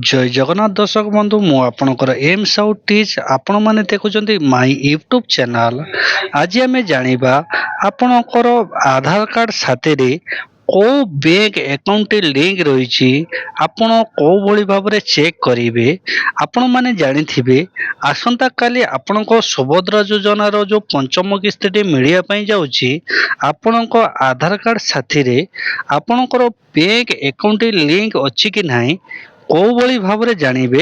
ଜୟ ଜଗନ୍ନାଥ ଦର୍ଶକ ବନ୍ଧୁ, ମୁଁ ଆପଣଙ୍କର ଏମ୍ ସାଉଥ୍ ଟିଚ୍। ଆପଣମାନେ ଦେଖୁଛନ୍ତି ମାଇ ୟୁଟ୍ୟୁବ୍ ଚ୍ୟାନେଲ୍। ଆଜି ଆମେ ଜାଣିବା ଆପଣଙ୍କର ଆଧାର କାର୍ଡ଼ ସାଥିରେ କେଉଁ ବ୍ୟାଙ୍କ ଆକାଉଣ୍ଟଟି ଲିଙ୍କ ରହିଛି, ଆପଣ କେଉଁଭଳି ଭାବରେ ଚେକ୍ କରିବେ। ଆପଣମାନେ ଜାଣିଥିବେ ଆସନ୍ତାକାଲି ଆପଣଙ୍କ ସୁଭଦ୍ରା ଯୋଜନାର ଯେଉଁ ପଞ୍ଚମ କିସ୍ତିଟି ମିଳିବା ପାଇଁ ଯାଉଛି, ଆପଣଙ୍କ ଆଧାର କାର୍ଡ଼ ସାଥିରେ ଆପଣଙ୍କର ବ୍ୟାଙ୍କ ଆକାଉଣ୍ଟଟି ଲିଙ୍କ ଅଛି କି ନାହିଁ କେଉଁଭଳି ଭାବରେ ଜାଣିବେ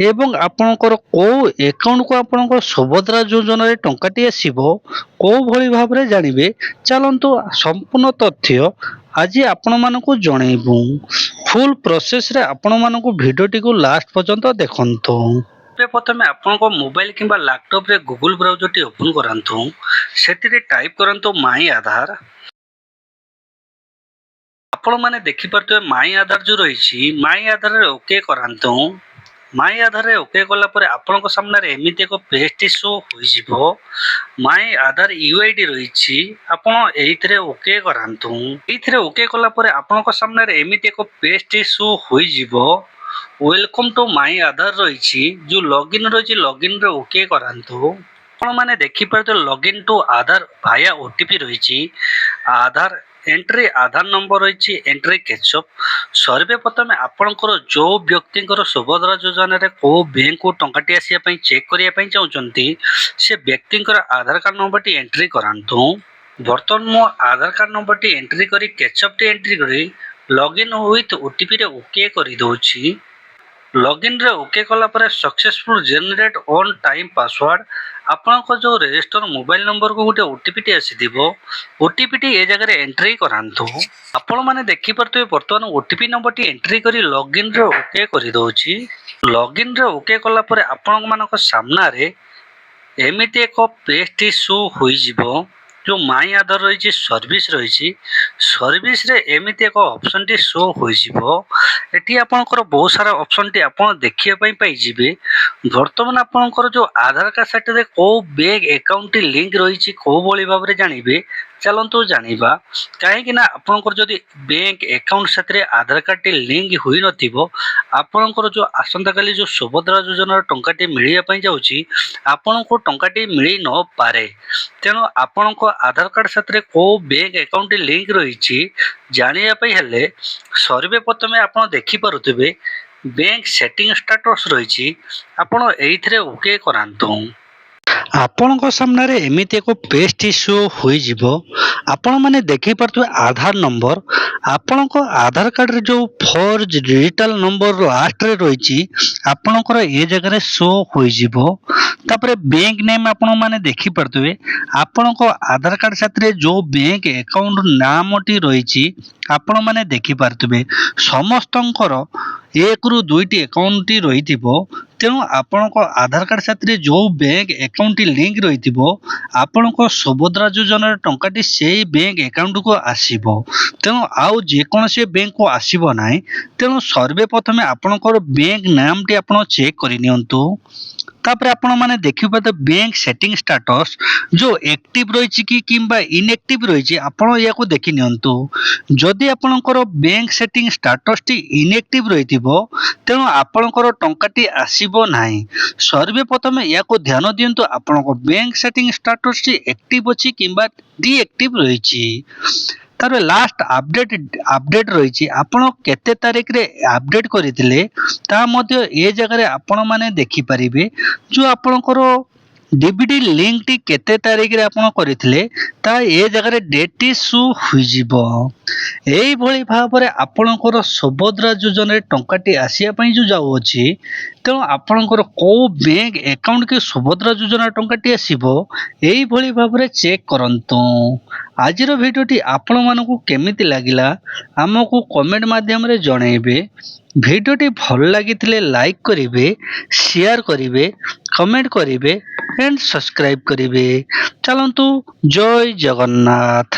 ଏବଂ ଆପଣଙ୍କର କେଉଁ ଆକାଉଣ୍ଟକୁ ଆପଣଙ୍କ ସୁଭଦ୍ରା ଯୋଜନାରେ ଟଙ୍କାଟି ଆସିବ କେଉଁଭଳି ଭାବରେ ଜାଣିବେ। ଚାଲନ୍ତୁ ସମ୍ପୂର୍ଣ୍ଣ ତଥ୍ୟ ଆଜି ଆପଣମାନଙ୍କୁ ଜଣେଇବୁ। ଫୁଲ୍ ପ୍ରୋସେସରେ ଆପଣମାନଙ୍କୁ ଭିଡ଼ିଓଟିକୁ ଲାଷ୍ଟ ପର୍ଯ୍ୟନ୍ତ ଦେଖନ୍ତୁ। ପ୍ରଥମେ ଆପଣଙ୍କ ମୋବାଇଲ କିମ୍ବା ଲ୍ୟାପଟପରେ ଗୁଗୁଲ ବ୍ରାଉଜରଟି ଓପନ୍ କରାନ୍ତୁ। ସେଥିରେ ଟାଇପ୍ କରନ୍ତୁ ମାଇ ଆଧାର। ଆପଣମାନେ ଦେଖିପାରୁଥିବେ ମାଇ ଆଧାର ଯେଉଁ ରହିଛି, ମାଇ ଆଧାରରେ ଓକେ କରାନ୍ତୁ। ମାଇ ଆଧାରରେ ଓକେ କଲା ପରେ ଆପଣଙ୍କ ସାମ୍ନାରେ ଏମିତି ଏକ ପେଜଟି ଶୋ ହୋଇଯିବ। ମାଇ ଆଧାର ୟୁଆଇଡି ରହିଛି, ଆପଣ ଏଇଥିରେ ଓକେ କରାନ୍ତୁ। ଏଇଥିରେ ଓକେ କଲା ପରେ ଆପଣଙ୍କ ସାମ୍ନାରେ ଏମିତି ଏକ ପେଜଟି ଶୋ ହୋଇଯିବ। ୱେଲକମ୍ ଟୁ ମାଇ ଆଧାର ରହିଛି, ଯେଉଁ ଲଗ୍ଇନ୍ ରହିଛି ଲଗ୍ଇନ୍ରେ ଓକେ କରାନ୍ତୁ। ଆପଣମାନେ ଦେଖିପାରୁଥିବେ ଲଗ୍ଇନ୍ ଟୁ ଆଧାର ଭାୟା ଓଟିପି ରହିଛି। ଆଧାର ଏଣ୍ଟ୍ରି ଆଧାର ନମ୍ବର ରହିଛି, ଏଣ୍ଟ୍ରି କ୍ୟାଚଅପ୍। ସର୍ବପ୍ରଥମେ ଆପଣଙ୍କର ଯେଉଁ ବ୍ୟକ୍ତିଙ୍କର ସୁଭଦ୍ରା ଯୋଜନାରେ କେଉଁ ବ୍ୟାଙ୍କକୁ ଟଙ୍କାଟି ଆସିବା ପାଇଁ ଚେକ୍ କରିବା ପାଇଁ ଚାହୁଁଛନ୍ତି, ସେ ବ୍ୟକ୍ତିଙ୍କର ଆଧାର କାର୍ଡ଼ ନମ୍ବରଟି ଏଣ୍ଟ୍ରି କରାନ୍ତୁ। ବର୍ତ୍ତମାନ ମୁଁ ଆଧାର କାର୍ଡ଼ ନମ୍ବରଟି ଏଣ୍ଟ୍ରି କରି କ୍ୟାଚଅପ୍ଟି ଏଣ୍ଟ୍ରି କରି ଲଗ୍ଇନ୍ ୱିଥ୍ ଓଟିପିରେ ଓକେ କରିଦେଉଛି। ଲଗ୍ଇନ୍ରେ ଓକେ କଲା ପରେ successful generate on time password. ଆପଣଙ୍କ ଯେଉଁ ରେଜିଷ୍ଟର ମୋବାଇଲ ନମ୍ବରକୁ ଗୋଟେ ଓଟିପିଟି ଆସିଥିବ, ଓଟିପିଟି ଏ ଜାଗାରେ ଏଣ୍ଟ୍ରି କରାନ୍ତୁ। ଆପଣମାନେ ଦେଖିପାରୁଥିବେ ବର୍ତ୍ତମାନ ଓଟିପି ନମ୍ବରଟି ଏଣ୍ଟ୍ରି କରି ଲଗ୍ଇନ୍ରେ ଓକେ କରିଦେଉଛି। ଲଗ୍ଇନ୍ରେ ଓକେ କଲା ପରେ ଆପଣମାନଙ୍କ ସାମ୍ନାରେ ଏମିତି ଏକ ପେଜଟି ଶୋ ହୋଇଯିବ। ଯେଉଁ ମାଇ ଆଧାର ରହିଛି ସର୍ଭିସ୍ ରହିଛି, ସର୍ଭିସରେ ଏମିତି ଏକ ଅପସନ୍ଟି ଶୋ ହୋଇଯିବ। ଏଠି ଆପଣଙ୍କର ବହୁତ ସାରା ଅପସନ୍ଟି ଆପଣ ଦେଖିବା ପାଇଁ ପାଇଯିବେ। ବର୍ତ୍ତମାନ ଆପଣଙ୍କର ଯେଉଁ ଆଧାର କାର୍ଡ଼ ସାଥିରେ କେଉଁ ବ୍ୟାଙ୍କ ଆକାଉଣ୍ଟଟି ଲିଙ୍କ ରହିଛି କେଉଁଭଳି ଭାବରେ ଜାଣିବେ, ଚାଲନ୍ତୁ ଜାଣିବା। କାହିଁକି ନା ଆପଣଙ୍କର ଯଦି ବ୍ୟାଙ୍କ ଆକାଉଣ୍ଟ ସାଥିରେ ଆଧାର କାର୍ଡ଼ଟି ଲିଙ୍କ ହୋଇନଥିବ, ଆପଣଙ୍କର ଯେଉଁ ଆସନ୍ତାକାଲି ଯେଉଁ ସୁଭଦ୍ରା ଯୋଜନାର ଟଙ୍କାଟି ମିଳିବା ପାଇଁ ଯାଉଛି, ଆପଣଙ୍କୁ ଟଙ୍କାଟି ମିଳି ନପାରେ। ତେଣୁ ଆପଣଙ୍କ ଆଧାର କାର୍ଡ଼ ସାଥିରେ କେଉଁ ବ୍ୟାଙ୍କ ଆକାଉଣ୍ଟଟି ଲିଙ୍କ ରହିଛି ଜାଣିବା ପାଇଁ ହେଲେ ସର୍ବପ୍ରଥମେ ଆପଣ ଦେଖିପାରୁଥିବେ ବ୍ୟାଙ୍କ ସେଟିଂ ଷ୍ଟାଟସ୍ ରହିଛି, ଆପଣ ଏଇଥିରେ ଓକେ କରାନ୍ତୁ। ଆପଣଙ୍କ ସାମ୍ନାରେ ଏମିତି ଏକ ପେଜଟି ଶୋ ହୋଇଯିବ। ଆପଣମାନେ ଦେଖିପାରୁଥିବେ ଆଧାର ନମ୍ବର, ଆପଣଙ୍କ ଆଧାର କାର୍ଡ଼ରେ ଯେଉଁ 4 ଡିଜିଟାଲ ନମ୍ବର ଲାଷ୍ଟରେ ରହିଛି, ଆପଣଙ୍କର ଏ ଜାଗାରେ ଶୋ ହୋଇଯିବ। ତାପରେ ବ୍ୟାଙ୍କ ନେମ୍ ଆପଣମାନେ ଦେଖିପାରୁଥିବେ, ଆପଣଙ୍କ ଆଧାର କାର୍ଡ଼ ସାଥିରେ ଯେଉଁ ବ୍ୟାଙ୍କ ଆକାଉଣ୍ଟ ନାମଟି ରହିଛି ଆପଣମାନେ ଦେଖିପାରୁଥିବେ। ସମସ୍ତଙ୍କର 1ରୁ 2ଟି ଆକାଉଣ୍ଟଟି ରହିଥିବ। ତେଣୁ ଆପଣଙ୍କ ଆଧାର କାର୍ଡ଼ ସାଥିରେ ଯେଉଁ ବ୍ୟାଙ୍କ ଆକାଉଣ୍ଟଟି ଲିଙ୍କ ରହିଥିବ, ଆପଣଙ୍କ ସୁଭଦ୍ରା ଯୋଜନାର ଟଙ୍କାଟି ସେଇ ବ୍ୟାଙ୍କ ଆକାଉଣ୍ଟକୁ ଆସିବ। ତେଣୁ ଆଉ ଯେକୌଣସି ବ୍ୟାଙ୍କକୁ ଆସିବ ନାହିଁ। ତେଣୁ ସର୍ବପ୍ରଥମେ ଆପଣଙ୍କର ବ୍ୟାଙ୍କ ନାମଟି ଆପଣ ଚେକ୍ କରିନିଅନ୍ତୁ। ତାପରେ ଆପଣମାନେ ଦେଖିପାରୁଥିବେ ବ୍ୟାଙ୍କ ସେଟିଂ ଷ୍ଟାଟସ୍ ଯେଉଁ ଆକ୍ଟିଭ ରହିଛି କି କିମ୍ବା ଇନଆକ୍ଟିଭ ରହିଛି, ଆପଣ ଏହାକୁ ଦେଖିନିଅନ୍ତୁ। ଯଦି ଆପଣଙ୍କର ବ୍ୟାଙ୍କ ସେଟିଂ ଷ୍ଟାଟସ୍ଟି ଇନଆକ୍ଟିଭ ରହିଥିବ, ତେଣୁ ଆପଣଙ୍କର ଟଙ୍କାଟି ଆସିବ ନାହିଁ। ସର୍ବପ୍ରଥମେ ଏହାକୁ ଧ୍ୟାନ ଦିଅନ୍ତୁ ଆପଣଙ୍କ ବ୍ୟାଙ୍କ ସେଟିଂ ଷ୍ଟାଟସ୍ଟି ଆକ୍ଟିଭ ଅଛି କିମ୍ବା ଡିଆକ୍ଟିଭ ରହିଛି। ତାପରେ ଲାଷ୍ଟ ଆପଡେଟ୍ ରହିଛି, ଆପଣ କେତେ ତାରିଖରେ ଆପଡେଟ୍ କରିଥିଲେ ତାହା ମଧ୍ୟ ଏ ଜାଗାରେ ଆପଣମାନେ ଦେଖିପାରିବେ। ଯେଉଁ ଆପଣଙ୍କର ଡିବିଟି ଲିଙ୍କଟି କେତେ ତାରିଖରେ ଆପଣ କରିଥିଲେ ତାହା ଏ ଜାଗାରେ ଡେଟଟି ଶୋ ହୋଇଯିବ। ଏଇଭଳି ଭାବରେ ଆପଣଙ୍କର ସୁଭଦ୍ରା ଯୋଜନାରେ ଟଙ୍କାଟି ଆସିବା ପାଇଁ ଯେଉଁ ଯାଉଅଛି, ତେଣୁ ଆପଣଙ୍କର କେଉଁ ବ୍ୟାଙ୍କ ଆକାଉଣ୍ଟକି ସୁଭଦ୍ରା ଯୋଜନା ଟଙ୍କାଟି ଆସିବ ଏଇଭଳି ଭାବରେ ଚେକ୍ କରନ୍ତୁ। ଆଜିର ଭିଡ଼ିଓଟି ଆପଣମାନଙ୍କୁ କେମିତି ଲାଗିଲା ଆମକୁ କମେଣ୍ଟ ମାଧ୍ୟମରେ ଜଣାଇବେ। ଭିଡ଼ିଓଟି ଭଲ ଲାଗିଥିଲେ ଲାଇକ୍ କରିବେ, ସେୟାର କରିବେ, କମେଣ୍ଟ କରିବେ ଏଣ୍ଡ ସବସ୍କ୍ରାଇବ୍ କରିବେ। ଚାଲନ୍ତୁ, ଜୟ ଜଗନ୍ନାଥ।